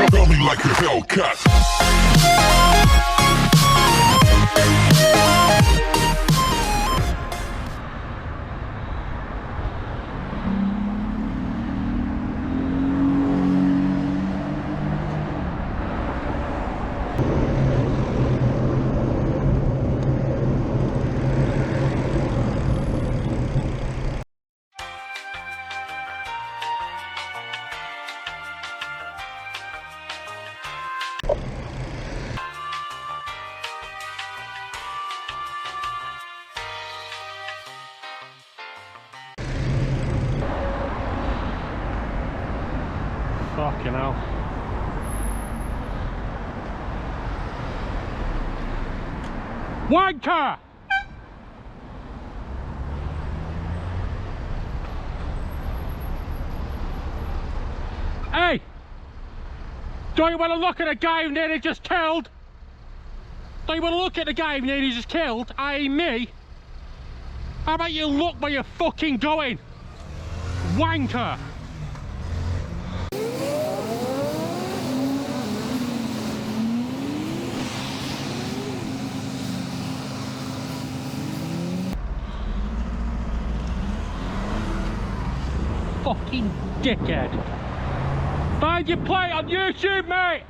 Tell me like a Hellcat. Fucking hell. Wanker! Hey! Don't you want to look at a guy who nearly just killed? Don't you want to look at the guy who nearly just killed, i.e. me? How about you look where you're fucking going? Wanker! Fucking dickhead. Find your plate on YouTube, mate!